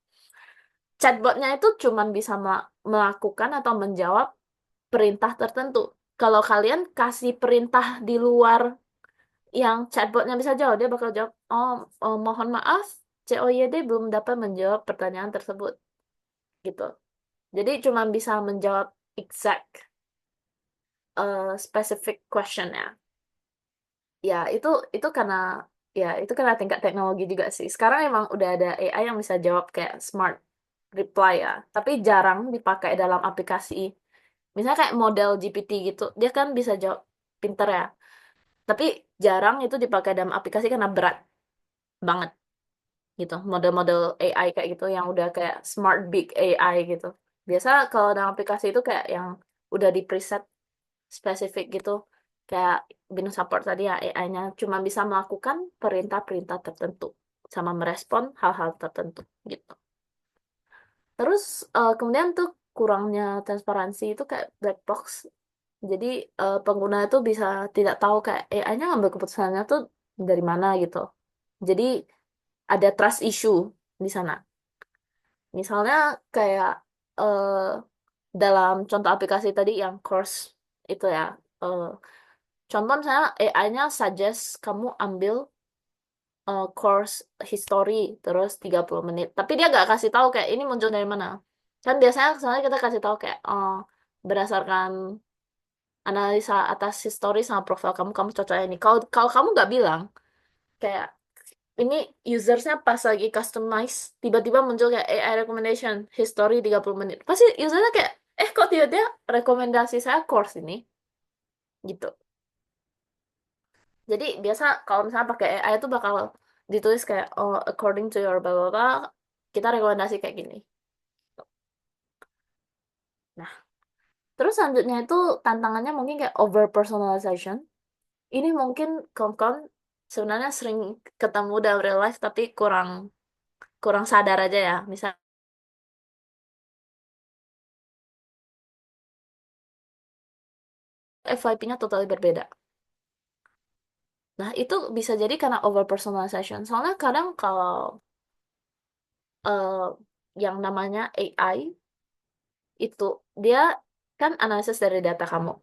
Chatbotnya itu cuma bisa melakukan atau menjawab perintah tertentu. Kalau kalian kasih perintah di luar yang chatbotnya bisa jawab, dia bakal jawab, oh, oh, mohon maaf, COYD belum dapat menjawab pertanyaan tersebut, gitu. Jadi cuma bisa menjawab exact specific question ya. Ya itu karena tingkat teknologi juga sih. Sekarang emang udah ada AI yang bisa jawab kayak smart reply ya, tapi jarang dipakai dalam aplikasi. Misalnya kayak model GPT gitu, dia kan bisa jawab pinter ya, tapi jarang itu dipakai dalam aplikasi karena berat banget gitu model-model AI kayak gitu yang udah kayak smart big AI gitu biasa kalau dalam aplikasi itu kayak yang udah di preset spesifik gitu kayak Bino Support tadi ya AI-nya cuma bisa melakukan perintah-perintah tertentu sama merespon hal-hal tertentu gitu terus kemudian tuh kurangnya transparansi itu kayak black box jadi pengguna itu bisa tidak tahu kayak AI-nya ngambil keputusannya tuh dari mana gitu jadi ada trust issue di sana. Misalnya kayak eh, dalam contoh aplikasi tadi yang course itu ya. eh, Contoh misalnya AI-nya suggest kamu ambil course history terus 30 menit. Tapi dia nggak kasih tahu kayak ini muncul dari mana. Kan biasanya misalnya kita kasih tahu kayak berdasarkan analisa atas history sama profil kamu, kamu cocoknya ini. Kalau kalau kamu nggak bilang kayak ini usersnya pas lagi customize tiba-tiba muncul kayak AI recommendation history 30 menit pasti usernya kayak kok tiba-tiba rekomendasi saya course ini gitu jadi biasa kalau misalnya pakai AI itu bakal ditulis kayak oh according to your blah blah blah kita rekomendasi kayak gini nah terus selanjutnya itu tantangannya mungkin kayak over personalization ini mungkin kawan-kawan sebenarnya sering ketemu dalam real life tapi kurang kurang sadar aja ya. Misal FYP-nya totally berbeda. Nah, itu bisa jadi karena over personalization. Soalnya kadang kalau eh, yang namanya AI itu dia kan analisis dari data kamu.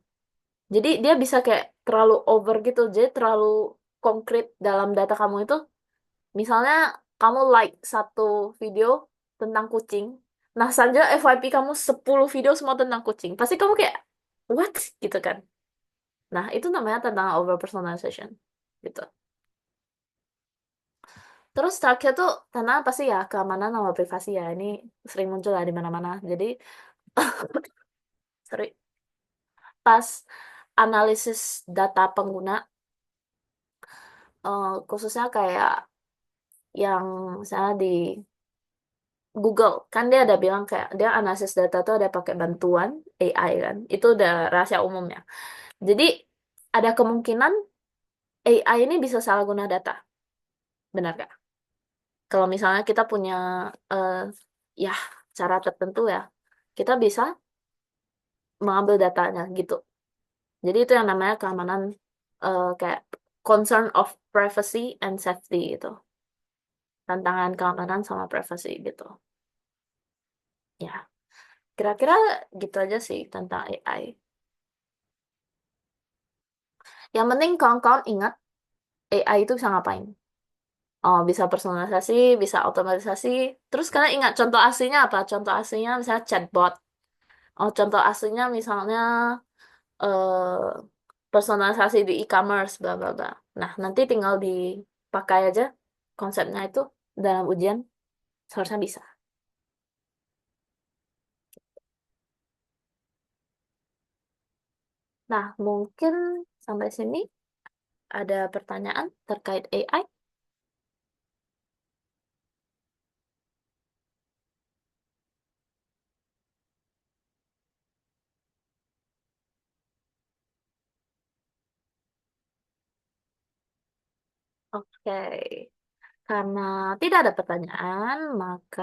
Jadi dia bisa kayak terlalu over gitu, jadi terlalu konkret dalam data kamu itu. Misalnya kamu like satu video tentang kucing, nah saja FYP kamu 10 video semua tentang kucing. Pasti kamu kayak, what? Gitu kan. Nah, itu namanya tentang over personalization. Gitu. Terus terakhir tuh tentang apa sih ya? Keamanan sama privasi ya. Ini sering muncul lah di mana-mana. Jadi, sorry, pas analisis data pengguna, khususnya kayak yang misalnya di Google, kan dia ada bilang kayak dia analisis data tuh ada pakai bantuan AI kan. Itu udah rahasia umumnya. Jadi, ada kemungkinan AI ini bisa salah guna data. Benar gak? Kalau misalnya kita punya eh, ya cara tertentu ya, kita bisa mengambil datanya gitu. Jadi itu yang namanya keamanan kayak concern of privacy and safety itu. Tantangan keamanan sama privacy gitu. Ya, kira-kira gitu aja sih tentang AI. Yang penting kawan-kawan ingat AI itu bisa ngapain. Oh, bisa personalisasi, bisa otomatisasi. Terus kalian ingat contoh aslinya apa? Contoh aslinya misalnya chatbot. Oh, contoh aslinya misalnya eh, personalisasi di e-commerce, bla bla bla. Nah, nanti tinggal dipakai aja konsepnya itu dalam ujian, seharusnya bisa. Nah, mungkin sampai sini ada pertanyaan terkait AI. Oke, karena tidak ada pertanyaan, maka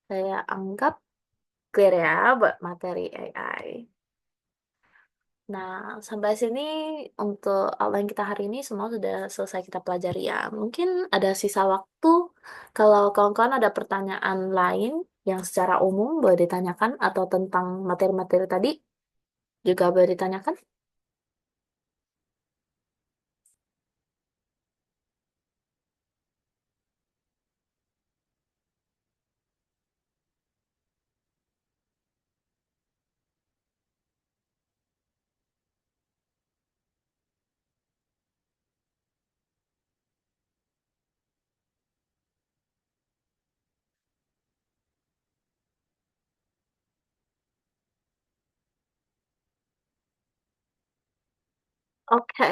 saya anggap clear ya buat materi AI. Nah, sampai sini untuk outline kita hari ini semua sudah selesai kita pelajari ya. Mungkin ada sisa waktu kalau kawan-kawan ada pertanyaan lain yang secara umum boleh ditanyakan atau tentang materi-materi tadi juga boleh ditanyakan. Oke,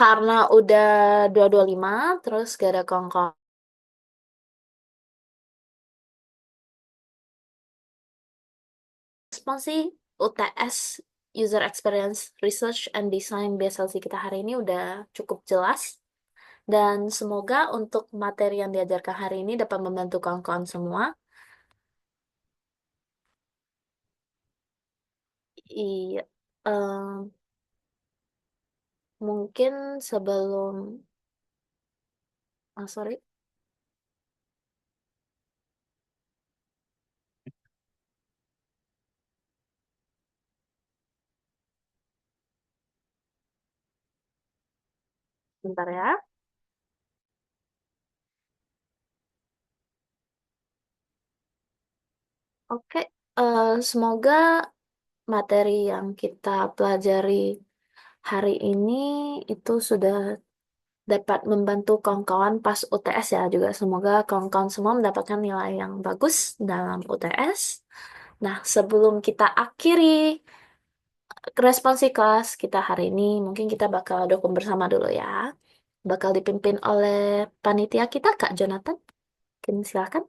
karena udah 225 terus gak ada kawan-kawan respon sih UTS User Experience Research and Design BSLC kita hari ini udah cukup jelas. Dan semoga untuk materi yang diajarkan hari ini dapat membantu kawan-kawan semua. Iya, em, mungkin sebelum, sorry, bentar ya. Oke, semoga materi yang kita pelajari hari ini itu sudah dapat membantu kawan-kawan pas UTS ya juga. Semoga kawan-kawan semua mendapatkan nilai yang bagus dalam UTS. Nah, sebelum kita akhiri responsi kelas kita hari ini, mungkin kita bakal dukung bersama dulu ya. Bakal dipimpin oleh panitia kita, Kak Jonathan. Mungkin silakan.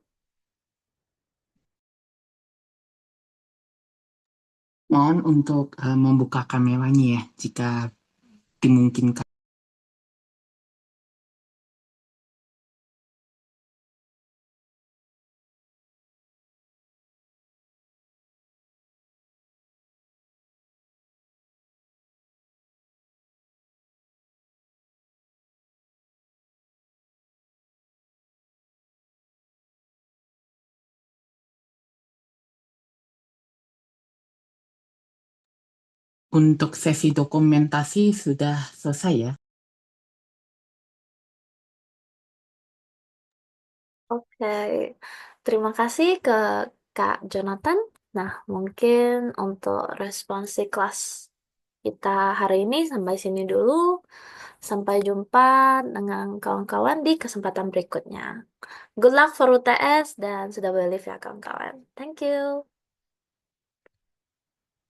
Mohon untuk membuka kameranya ya, jika dimungkinkan. Untuk sesi dokumentasi sudah selesai ya. Oke, terima kasih ke Kak Jonathan. Nah, mungkin untuk responsi kelas kita hari ini sampai sini dulu. Sampai jumpa dengan kawan-kawan di kesempatan berikutnya. Good luck for UTS dan sudah boleh live ya kawan-kawan. Thank you.